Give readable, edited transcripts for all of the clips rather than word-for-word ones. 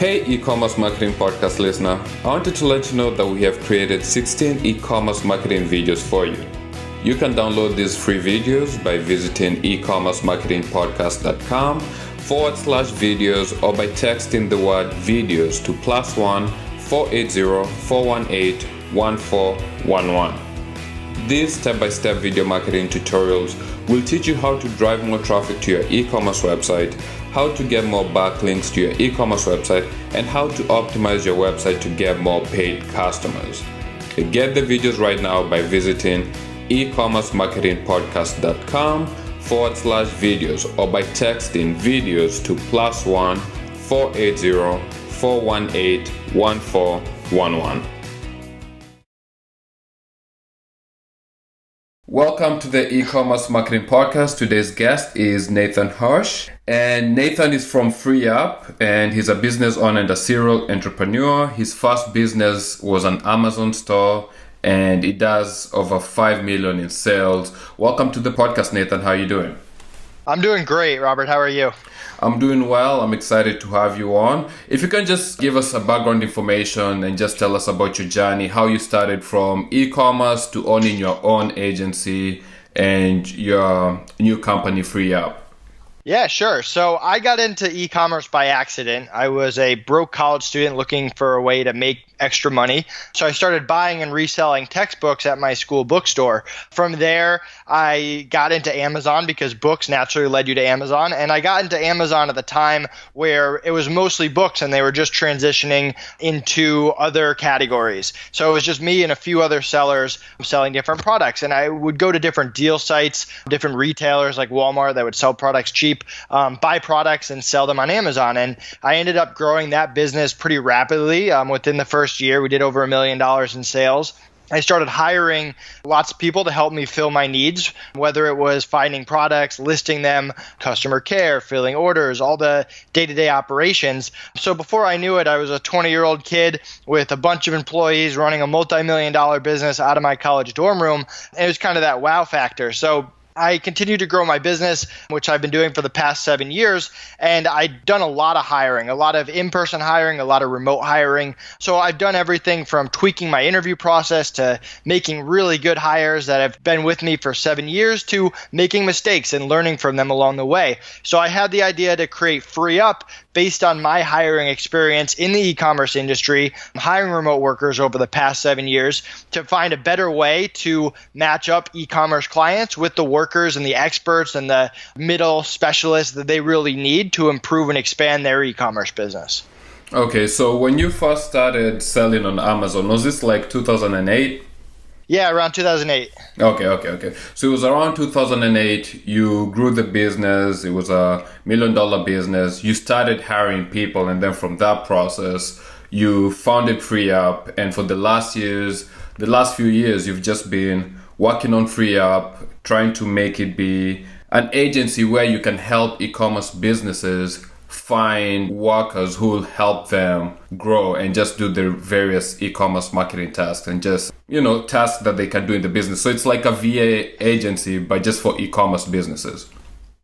Hey e-commerce marketing podcast listener, I wanted to let you know that we have created 16 e-commerce marketing videos for you. You can download these free videos by visiting ecommercemarketingpodcast.com/videos or by texting the word videos to +1 480 418 1411. These step-by-step video marketing tutorials will teach you how to drive more traffic to your e-commerce website, how to get more backlinks to your e-commerce website, and how to optimize your website to get more paid customers. Get the videos right now by visiting ecommercemarketingpodcast.com/videos or by texting videos to +1 480 418 1411. Welcome to the e-commerce marketing podcast. Today's guest is Nathan Hirsch, and Nathan is from FreeUp, and he's a business owner and a serial entrepreneur. His first business was an Amazon store, and it does over 5 million in sales. Welcome to the podcast, Nathan. How are you doing? I'm doing great, Robert. How are you? I'm doing well. I'm excited to have you on. If you can just give us a background information and just tell us about your journey, how you started from e-commerce to owning your own agency and your new company, FreeUp. Yeah, sure. So I got into e-commerce by accident. I was a broke college student looking for a way to make extra money. So I started buying and reselling textbooks at my school bookstore. From there, I got into Amazon because books naturally led you to Amazon. And I got into Amazon at the time where it was mostly books and they were just transitioning into other categories. So it was just me and a few other sellers selling different products. And I would go to different deal sites, different retailers like Walmart that would sell products cheap, buy products and sell them on Amazon. And I ended up growing that business pretty rapidly. Within the first year, we did over $1 million in sales. I started hiring lots of people to help me fill my needs, whether it was finding products, listing them, customer care, filling orders, all the day-to-day operations. So before I knew it, I was a 20-year-old kid with a bunch of employees running a multi-million-dollar business out of my college dorm room. And it was kind of that wow factor. So I continued to grow my business, which I've been doing for the past 7 years, and I've done a lot of hiring, a lot of in-person hiring, a lot of remote hiring. So I've done everything from tweaking my interview process to making really good hires that have been with me for 7 years to making mistakes and learning from them along the way. So I had the idea to create FreeUp based on my hiring experience in the e-commerce industry, hiring remote workers over the past 7 years to find a better way to match up e-commerce clients with the workers and the experts and the middle specialists that they really need to improve and expand their e-commerce business. Okay, so when you first started selling on Amazon, was this like 2008? Yeah, around 2008. Okay. So it was around 2008, you grew the business, it was $1 million business, you started hiring people, and then from that process, you founded FreeUp, and for the last few years, you've just been working on FreeUp, trying to make it be an agency where you can help e-commerce businesses find workers who will help them grow and just do their various e-commerce marketing tasks and just, tasks that they can do in the business. So it's like a VA agency, but just for e-commerce businesses.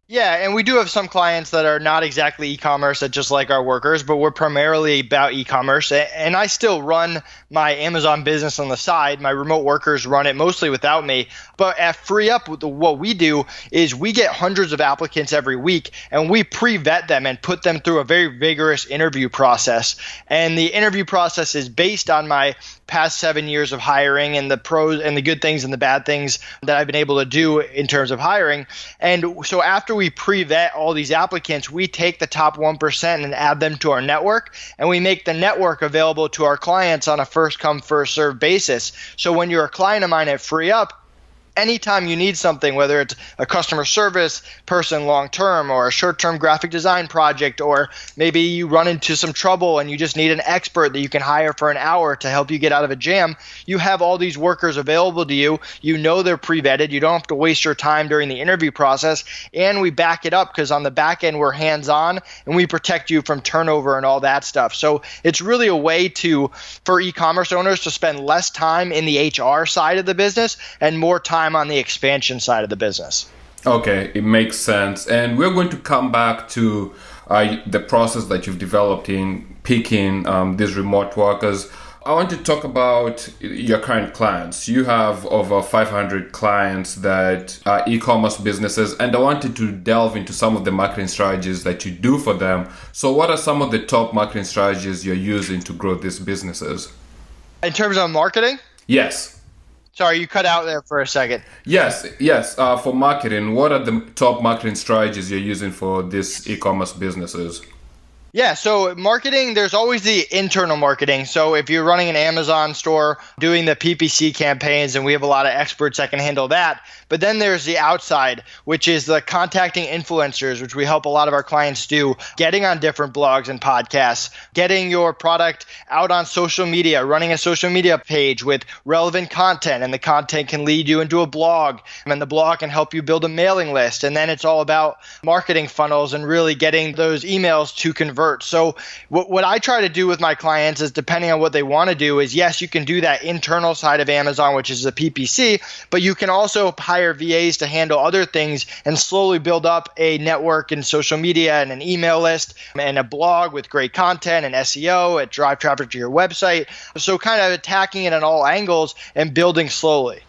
Yeah, and we do have some clients that are not exactly e-commerce that just like our workers, but we're primarily about e-commerce. And I still run my Amazon business on the side. My remote workers run it mostly without me. But at FreeUp, what we do is we get hundreds of applicants every week, and we pre-vet them and put them through a very vigorous interview process. And the interview process is based on my past 7 years of hiring and the pros and the good things and the bad things that I've been able to do in terms of hiring. And so after we pre-vet all these applicants, we take the top 1% and add them to our network, and we make the network available to our clients on a first come, first served basis. So when you're a client of mine at FreeUp, anytime you need something, whether it's a customer service person long-term or a short-term graphic design project, or maybe you run into some trouble and you just need an expert that you can hire for an hour to help you get out of a jam, you have all these workers available to you. You know they're pre-vetted. You don't have to waste your time during the interview process. And we back it up because on the back end, we're hands-on and we protect you from turnover and all that stuff. So it's really a way for e-commerce owners to spend less time in the HR side of the business and more time on the expansion side of the business. Okay, it makes sense. And we're going to come back to the process that you've developed in picking these remote workers. I want to talk about your current clients. You have over 500 clients that are e-commerce businesses, and I wanted to delve into some of the marketing strategies that you do for them. So what are some of the top marketing strategies you're using to grow these businesses? In terms of marketing? Yes. Sorry, you cut out there for a second. Yes. For marketing, what are the top marketing strategies you're using for these e-commerce businesses? Yeah, so marketing, there's always the internal marketing. So if you're running an Amazon store, doing the PPC campaigns, and we have a lot of experts that can handle that. But then there's the outside, which is the contacting influencers, which we help a lot of our clients do, getting on different blogs and podcasts, getting your product out on social media, running a social media page with relevant content, and the content can lead you into a blog, and the blog can help you build a mailing list. And then it's all about marketing funnels and really getting those emails to convert. So what I try to do with my clients is, depending on what they want to do, is yes, you can do that internal side of Amazon, which is the PPC, but you can also hire VAs to handle other things and slowly build up a network in social media and an email list and a blog with great content and SEO and drive traffic to your website. So kind of attacking it at all angles and building slowly.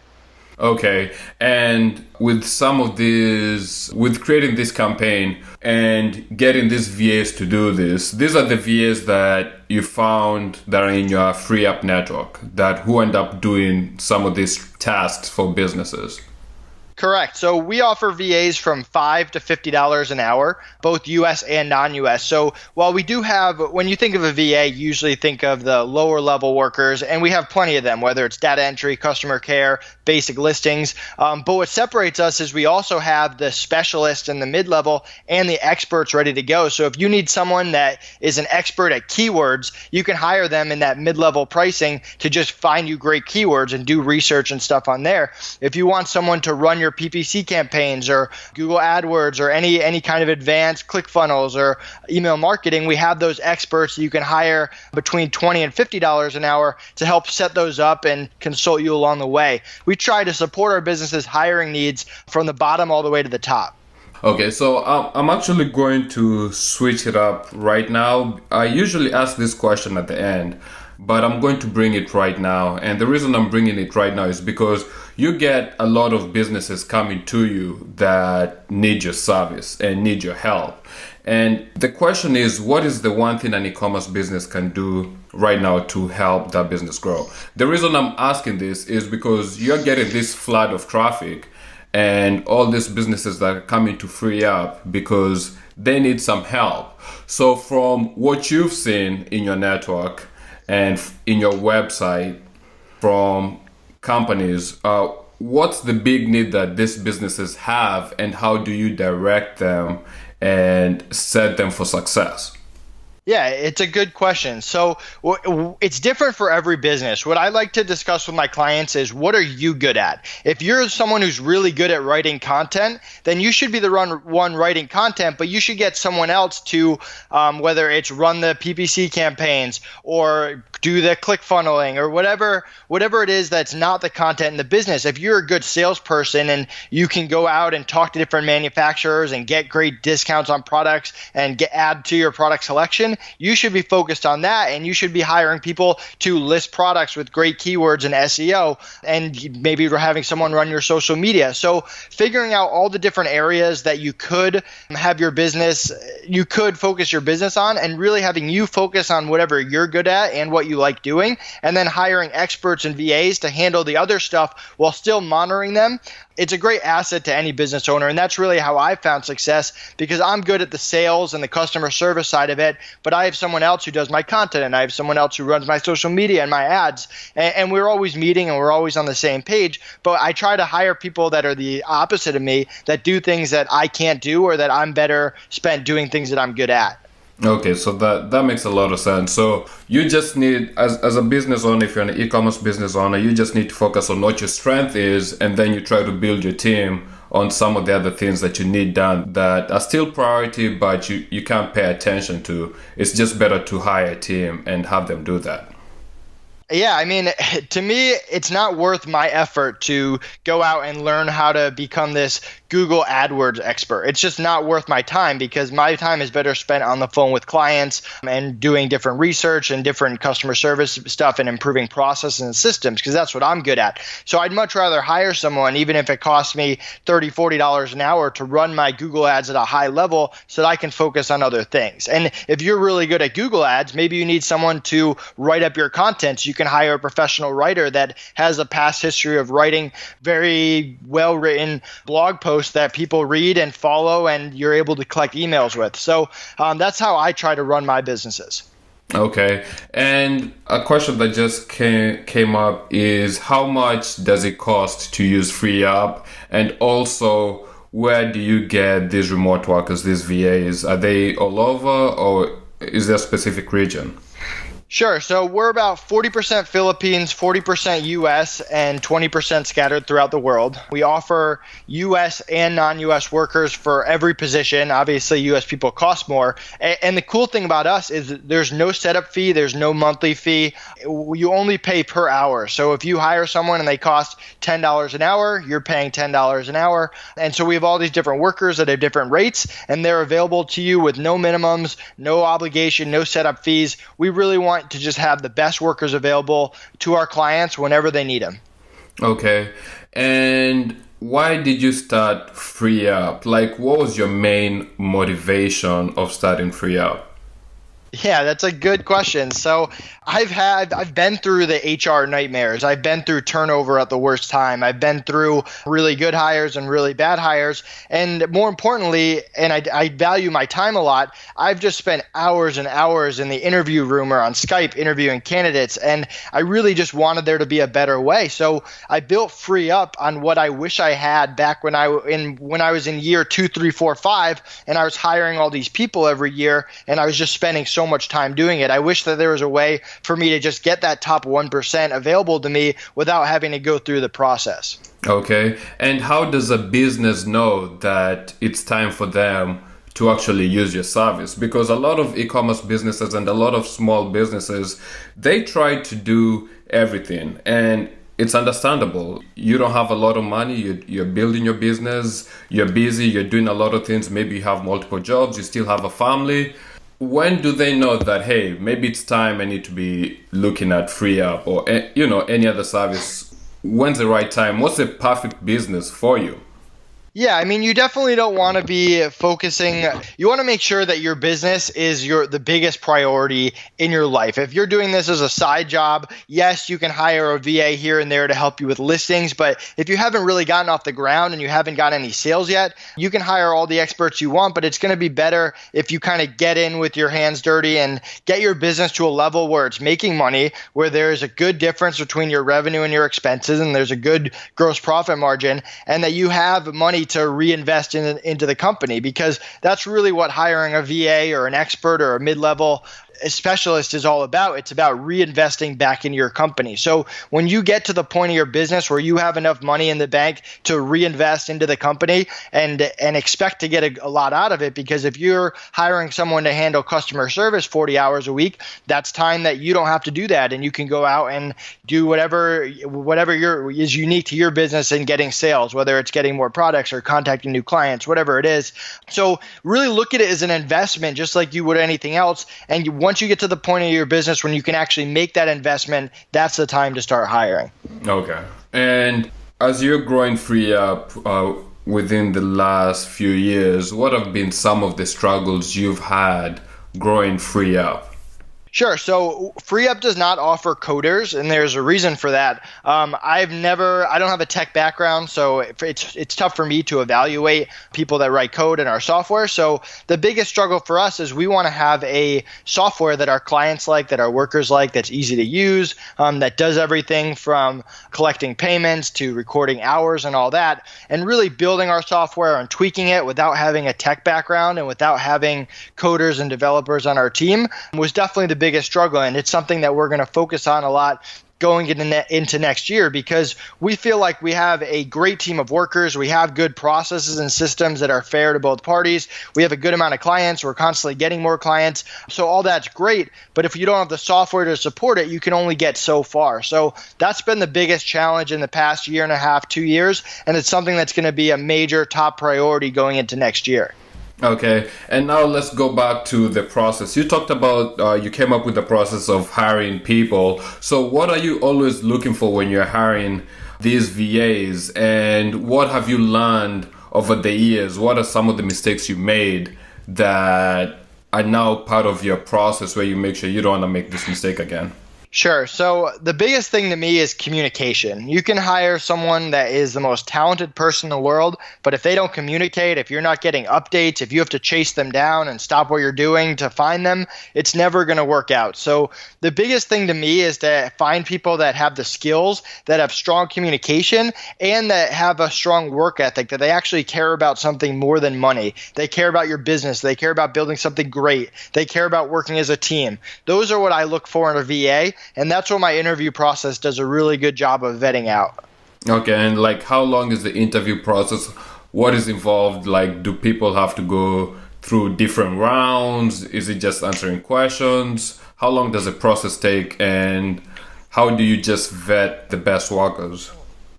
Okay, and with some of these, with creating this campaign and getting these VAs to do this, these are the VAs that you found that are in your free app network, that who end up doing some of these tasks for businesses. Correct. So we offer VAs from $5 to $50 an hour, both US and non-US. So while we do have, when you think of a VA, you usually think of the lower level workers, and we have plenty of them, whether it's data entry, customer care, basic listings. But what separates us is we also have the specialists in the mid-level and the experts ready to go. So if you need someone that is an expert at keywords, you can hire them in that mid-level pricing to just find you great keywords and do research and stuff on there. If you want someone to run your PPC campaigns or Google AdWords or any kind of advanced ClickFunnels or email marketing, we have those experts you can hire between $20 and $50 an hour to help set those up and consult you along the way. We try to support our business's hiring needs from the bottom all the way to the top. Okay, so I'm actually going to switch it up right now. I usually ask this question at the end, but I'm going to bring it right now. And the reason I'm bringing it right now is because you get a lot of businesses coming to you that need your service and need your help. And the question is, what is the one thing an e-commerce business can do right now to help that business grow? The reason I'm asking this is because you're getting this flood of traffic and all these businesses that are coming to free up because they need some help. So from what you've seen in your network and in your website from companies, what's the big need that these businesses have, and how do you direct them and set them for success? Yeah, it's a good question. So it's different for every business. What I like to discuss with my clients is, what are you good at? If you're someone who's really good at writing content, then you should be the one writing content, but you should get someone else to, whether it's run the PPC campaigns or do the ClickFunneling or whatever it is that's not the content in the business. If you're a good salesperson and you can go out and talk to different manufacturers and get great discounts on products and add to your product selection, you should be focused on that, and you should be hiring people to list products with great keywords and SEO, and maybe having someone run your social media. So figuring out all the different areas that you could have your business, you could focus your business on, and really having you focus on whatever you're good at and what you like doing, and then hiring experts and VAs to handle the other stuff while still monitoring them. It's a great asset to any business owner, and that's really how I found success, because I'm good at the sales and the customer service side of it, but I have someone else who does my content, and I have someone else who runs my social media and my ads, and we're always meeting and we're always on the same page. But I try to hire people that are the opposite of me, that do things that I can't do, or that I'm better spent doing things that I'm good at. Okay, so that makes a lot of sense. So you just need, as a business owner, if you're an e-commerce business owner, you just need to focus on what your strength is, and then you try to build your team on some of the other things that you need done that are still priority, but you can't pay attention to. It's just better to hire a team and have them do that. Yeah, I mean, to me, it's not worth my effort to go out and learn how to become this Google AdWords expert. It's just not worth my time because my time is better spent on the phone with clients and doing different research and different customer service stuff and improving processes and systems because that's what I'm good at. So I'd much rather hire someone, even if it costs me $30, $40 an hour to run my Google ads at a high level so that I can focus on other things. And if you're really good at Google ads, maybe you need someone to write up your content. So you can hire a professional writer that has a past history of writing very well-written blog posts that people read and follow and you're able to collect emails with. So that's how I try to run my businesses. Okay. And a question that just came up is how much does it cost to use FreeUp? And also, where do you get these remote workers, these VAs? Are they all over or is there a specific region? Sure. So we're about 40% Philippines, 40% US, and 20% scattered throughout the world. We offer US and non-US workers for every position. Obviously, US people cost more. And the cool thing about us is that there's no setup fee. There's no monthly fee. You only pay per hour. So if you hire someone and they cost $10 an hour, you're paying $10 an hour. And so we have all these different workers that have different rates, and they're available to you with no minimums, no obligation, no setup fees. We really want to just have the best workers available to our clients whenever they need them. Okay. And why did you start FreeUp? Like, what was your main motivation of starting FreeUp? Yeah, that's a good question. So I've been through the HR nightmares. I've been through turnover at the worst time. I've been through really good hires and really bad hires. And more importantly, and I value my time a lot, I've just spent hours and hours in the interview room or on Skype interviewing candidates. And I really just wanted there to be a better way. So I built FreeUp on what I wish I had back when I was in year 2, 3, 4, 5, and I was hiring all these people every year, and I was just spending so much time doing it. I wish that there was a way for me to just get that top 1% available to me without having to go through the process. Okay. And how does a business know that it's time for them to actually use your service? Because a lot of e-commerce businesses and a lot of small businesses, they try to do everything, and it's understandable. You don't have a lot of money. You're building your business. You're busy. You're doing a lot of things. Maybe you have multiple jobs. You still have a family. When do they know that, hey, maybe it's time I need to be looking at FreeUp or, any other service? When's the right time? What's the perfect business for you? Yeah, I mean, you definitely don't want to be focusing. You want to make sure that your business is the biggest priority in your life. If you're doing this as a side job, yes, you can hire a VA here and there to help you with listings. But if you haven't really gotten off the ground and you haven't got any sales yet, you can hire all the experts you want. But it's going to be better if you kind of get in with your hands dirty and get your business to a level where it's making money, where there's a good difference between your revenue and your expenses, and there's a good gross profit margin, and that you have money to reinvest into the company, because that's really what hiring a VA or an expert or a mid-level specialist is all about. It's about reinvesting back into your company. So when you get to the point of your business where you have enough money in the bank to reinvest into the company and expect to get a lot out of it, because if you're hiring someone to handle customer service 40 hours a week, that's time that you don't have to do that, and you can go out and do whatever is unique to your business and getting sales, whether it's getting more products or contacting new clients, whatever it is. So really look at it as an investment, just like you would anything else. And once you get to the point of your business when you can actually make that investment, that's the time to start hiring. Okay. And as you're growing FreeUp within the last few years, what have been some of the struggles you've had growing FreeUp? Sure. So FreeUp does not offer coders, and there's a reason for that. I don't have a tech background, so it's tough for me to evaluate people that write code in our software. So the biggest struggle for us is we want to have a software that our clients like, that our workers like, that's easy to use, that does everything from collecting payments to recording hours and all that, and really building our software and tweaking it without having a tech background and without having coders and developers on our team was definitely the biggest struggle, and it's something that we're going to focus on a lot going into next year, because we feel like we have a great team of workers. We have good processes and systems that are fair to both parties. We have a good amount of clients. We're constantly getting more clients. So all that's great. But if you don't have the software to support it, you can only get so far. So that's been the biggest challenge in the past year and a half, 2 years. And it's something that's going to be a major top priority going into next year. Okay, and now let's go back to the process. You talked about you came up with the process of hiring people. So what are you always looking for when you're hiring these VAs, and what have you learned over the years? What are some of the mistakes you made that are now part of your process where you make sure you don't want to make this mistake again? Sure. So the biggest thing to me is communication. You can hire someone that is the most talented person in the world, but if they don't communicate, if you're not getting updates, if you have to chase them down and stop what you're doing to find them, it's never going to work out. So the biggest thing to me is to find people that have the skills, that have strong communication, and that have a strong work ethic, that they actually care about something more than money. They care about your business. They care about building something great. They care about working as a team. Those are what I look for in a VA. And that's what my interview process does a really good job of vetting out. Okay, and like how long is the interview process? What is involved? Like, do people have to go through different rounds? Is it just answering questions? How long does the process take, and how do you just vet the best workers?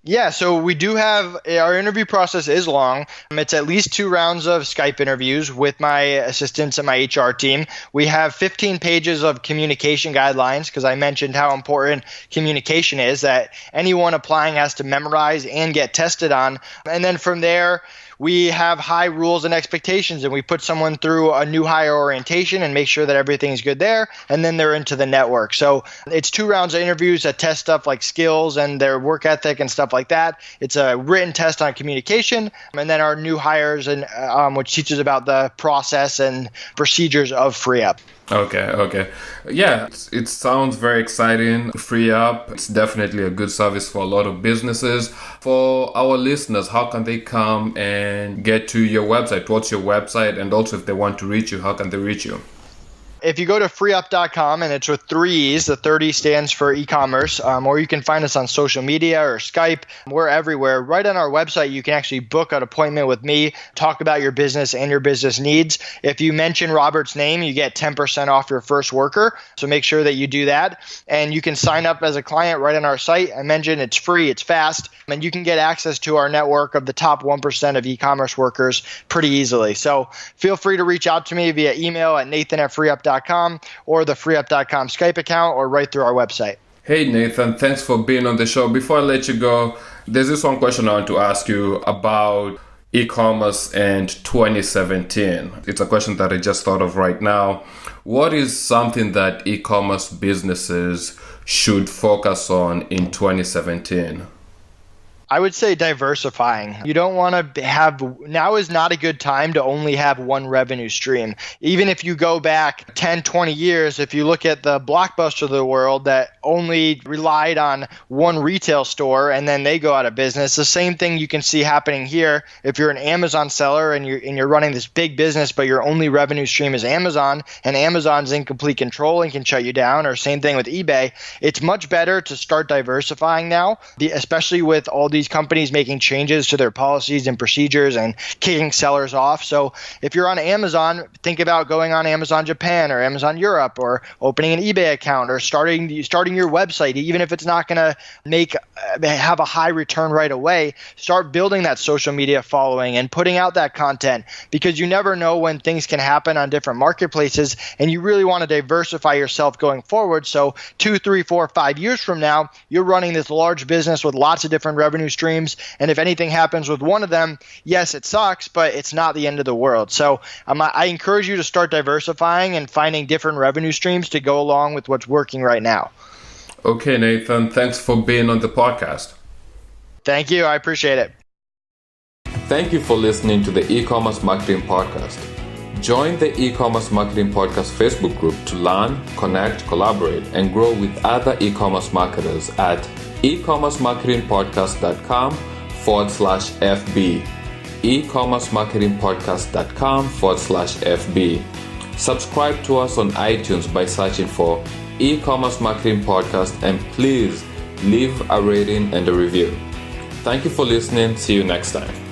Yeah, so we do have, our interview process is long. It's at least 2 rounds of Skype interviews with my assistants and my HR team. We have 15 pages of communication guidelines, because I mentioned how important communication is, that anyone applying has to memorize and get tested on. And then from there, we have high rules and expectations, and we put someone through a new hire orientation and make sure that everything's good there, and then they're into the network. So it's 2 rounds of interviews that test stuff like skills and their work ethic and stuff like that. It's a written test on communication, and then our new hires, and which teaches about the process and procedures of FreeUp. Okay. Yeah, it sounds very exciting. FreeUp, it's definitely a good service for a lot of businesses. For our listeners, how can they come and get to your website? What's your website? And also, if they want to reach you, how can they reach you? If you go to freeup.com, and it's with 3 E's, the 30 stands for eCommerce, or you can find us on social media or Skype. We're everywhere. Right on our website, you can actually book an appointment with me, talk about your business and your business needs. If you mention Robert's name, you get 10% off your first worker. So make sure that you do that. And you can sign up as a client right on our site. I mentioned it's free, it's fast, and you can get access to our network of the top 1% of e-commerce workers pretty easily. So feel free to reach out to me via email at nathan@freeup.com or the freeup.com Skype account, or right through our website. Hey Nathan, thanks for being on the show. Before I let you go, there's this one question I want to ask you about e-commerce and 2017. It's a question that I just thought of right now. What is something that e-commerce businesses should focus on in 2017? I would say diversifying. You don't want to have, now is not a good time to only have one revenue stream. Even if you go back 10, 20 years, if you look at the Blockbuster of the world that only relied on one retail store and then they go out of business, the same thing you can see happening here. If you're an Amazon seller and you're running this big business, but your only revenue stream is Amazon, and Amazon's in complete control and can shut you down, or same thing with eBay, it's much better to start diversifying now, especially with all these companies making changes to their policies and procedures and kicking sellers off. So if you're on Amazon, think about going on Amazon Japan or Amazon Europe, or opening an eBay account, or starting your website. Even if it's not going to have a high return right away, start building that social media following and putting out that content, because you never know when things can happen on different marketplaces, and you really want to diversify yourself going forward. So 2, 3, 4, 5 years from now, you're running this large business with lots of different revenue streams, and if anything happens with one of them, yes, it sucks, but it's not the end of the world. So I encourage you to start diversifying and finding different revenue streams to go along with what's working right now. Okay, Nathan, thanks for being on the podcast. Thank you. I appreciate it. Thank you for listening to the e-commerce marketing podcast. Join the e-commerce marketing podcast Facebook group to learn, connect, collaborate, and grow with other e-commerce marketers at ecommercemarketingpodcast.com/FB. ecommercemarketingpodcast.com/FB. Subscribe to us on iTunes by searching for e-commerce marketing podcast, and please leave a rating and a review. Thank you for listening. See you next time.